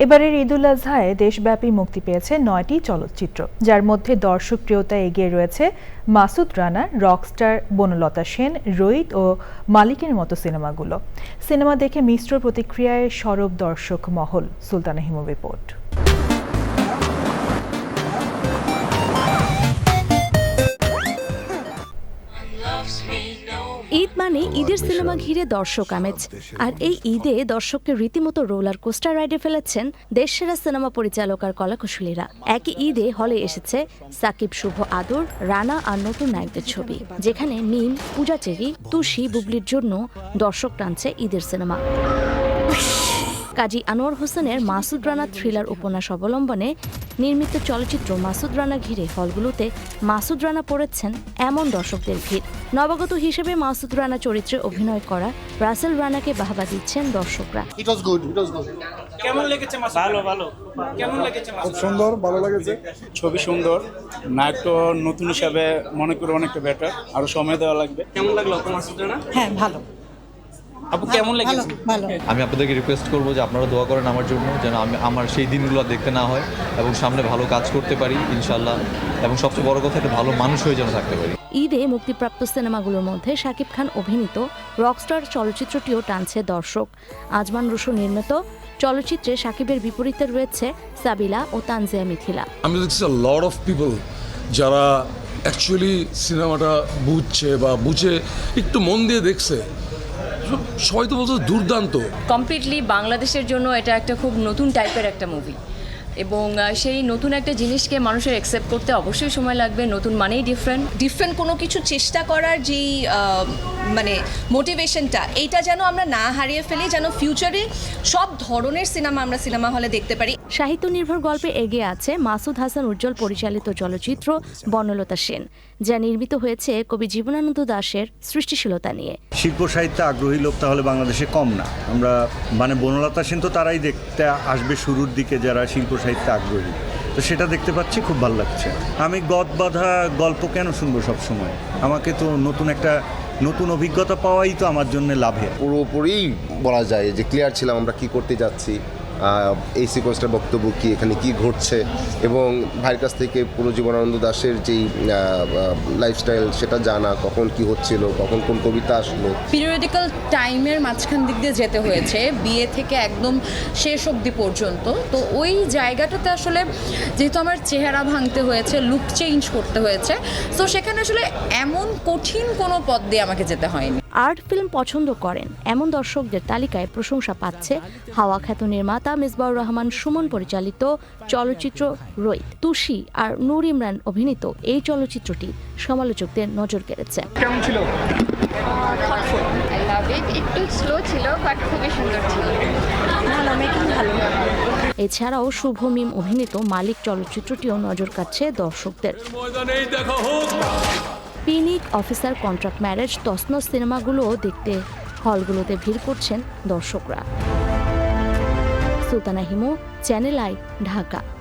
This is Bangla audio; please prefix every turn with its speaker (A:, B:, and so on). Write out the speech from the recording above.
A: এবারের ঈদুল আজহায় দেশব্যাপী মুক্তি পেয়েছে ৯টি চলচ্চিত্র, যার মধ্যে দর্শকপ্রিয়তায় এগিয়ে রয়েছে মাসুদ রানা, রকস্টার বনলতা সেন, রোহিত ও মালিকের মতো সিনেমাগুলো। সিনেমা দেখে মিশ্র প্রতিক্রিয়ায় সরব দর্শক মহল। সুলতানা হিমু রিপোর্ট।
B: ঈদ মানে ঈদের সিনেমা ঘিরে দর্শক আমেজ। আর এই ঈদে দর্শককে রীতিমতো রোলার কোস্টার রাইডে ফেলেছেন দেশসেরা সিনেমা পরিচালক আর কলাকুশলীরা। একই ঈদে হলে এসেছে সাকিব, শুভ, আদর, রানা আর নতুন নায়কদের ছবি, যেখানে মিম, পূজা চেরি, তুষি, বুবলির জন্য দর্শক টানছে ঈদের সিনেমা। কাজী আনোয়ার হোসেনের মাসুদ রানা থ্রিলার উপন্যাস অবলম্বনে নির্মিত চলচ্চিত্র মাসুদ রানা ঘিরে হলগুলোতে মাসুদ রানা পড়েছেন এমন দর্শকদের ভিড়। নবাগত হিসেবে মাসুদ রানা চরিত্রে অভিনয় করা রাসেল রানাকে বাহবা দিচ্ছেন দর্শকরা।
C: কেমন লেগেছে? ভালো কেমন লেগেছে?
D: খুব সুন্দর, ভালো লেগেছে।
C: ছবি সুন্দর, নায়ক তো নতুন হিসাবে মনে করি অনেকটা বেটার, আরো সময় দেওয়া লাগবে। কেমন লাগলো মাসুদ রানা?
E: হ্যাঁ, ভালো।
C: আপু কেমন লেগেছে?
E: ভালো।
F: আমি আপনাদেরকে রিকোয়েস্ট করবো যে আপনারা দোয়া করেন আমার জন্য, যেন আমার সেই দিনগুলো দেখতে না হয় এবং সামনে ভালো কাজ করতে পারি ইনশাল্লাহ, এবং সবচেয়ে বড় কথা একটা ভালো মানুষ হয়ে যেন থাকতে পারি।
B: ঈদে মুক্তিপ্রাপ্ত সিনেমাগুলোর মধ্যে শাকিব খান অভিনীত রকস্টার চলচ্চিত্রটিও টানছে দর্শক। আজমান রুশো নির্মিত চলচ্চিত্রে শাকিবের বিপরীতে রয়েছে সাবিলা ও তানজিয়া মিথিলা।
D: আমি দেখছি লট অফ পিপল যারা অ্যাকচুয়ালি সিনেমাটা বুঝছে বা বুঝে একটু মন দিয়ে দেখছে, সবাই তো বলছে দুর্দান্ত।
G: কমপ্লিটলি বাংলাদেশের জন্য এটা একটা খুব নতুন টাইপের একটা মুভি, এবং সেই নতুন একটা জিনিসকে মানুষের অ্যাকসেপ্ট করতে অবশ্যই সময় লাগবে। নতুন মানেই
H: ডিফারেন্ট কোনো কিছু চেষ্টা করার যেই মানে মোটিভেশনটা, এইটা যেন আমরা না হারিয়ে ফেলি, যেন ফিউচারে সব ধরনের সিনেমা আমরা সিনেমা হলে দেখতে পারি।
B: সাহিত্য নির্ভর গল্পে এগিয়ে আছে মাসুদ হাসান উজ্জ্বল পরিচালিত চলচ্চিত্র বনলতা সেন, যা নির্মিত হয়েছে কবি জীবনানন্দ দাশের সৃষ্টিশীলতা নিয়ে।
I: শিল্প সাহিত্যে আগ্রহী লোক তাহলে বাংলাদেশে কম না। আমরা বনলতা সেন তো তারাই দেখতে আসবে শুরুর দিকে যারা শিল্প সাহিত্যে আগ্রহী, তো সেটা দেখতে পাচ্ছি, খুব ভালো লাগছে। আমি গদ বাঁধা গল্প কেন শুনবো সব সময়? আমাকে তো নতুন অভিজ্ঞতা পাওয়াই তো আমার জন্য লাভের।
J: পুরোপুরি বলা যায় যে ক্লিয়ার ছিলাম আমরা কি করতে যাচ্ছি, এই সিকোয়েন্সটার বক্তব্য কি, এখানে কি ঘটছে, এবং ভাইয়ের কাছ থেকে পুরো জীবনানন্দ দাশের যেই লাইফস্টাইল সেটা জানা, কখন কি হচ্ছিল, কখন কোন কবিতা আসলো।
H: পিরিয়ডিক্যাল টাইমের মাঝখান দিক দিয়ে যেতে হয়েছে, বিয়ে থেকে একদম শেষ অবধি পর্যন্ত। তো ওই জায়গাটাতে আসলে যেহেতু আমার চেহারা ভাঙতে হয়েছে, লুক চেঞ্জ করতে হয়েছে, তো সেখানে আসলে এমন কঠিন কোনো পথ দিয়ে আমাকে যেতে হয়নি।
B: আর্ট ফিল্ম পছন্দ করেন এমন দর্শকদের তালিকায় প্রশংসা পাচ্ছে হাওয়া খ্যাত নির্মাতা মিসবাউর রহমান সুমন পরিচালিত চলচ্চিত্র রোহিত। তুষি আর নূর ইমরান অভিনীত এই চলচ্চিত্রটি সমালোচকদের নজর কেড়েছে।
C: কেমন ছিল?
G: একটু স্লো ছিল, বাট খুবই সুন্দর ছিল।
B: এছাড়াও শুভ, মিম অভিনীত মালিক চলচ্চিত্রটিও নজর কাটছে দর্শকদের। পিনিক, অফিসার, কন্ট্রাক্ট ম্যারেজ, তসনস সিনেমাগুলোও দেখতে হলগুলোতে ভিড় করছেন দর্শকরা। Sultana Himu, channel I, Dhaka.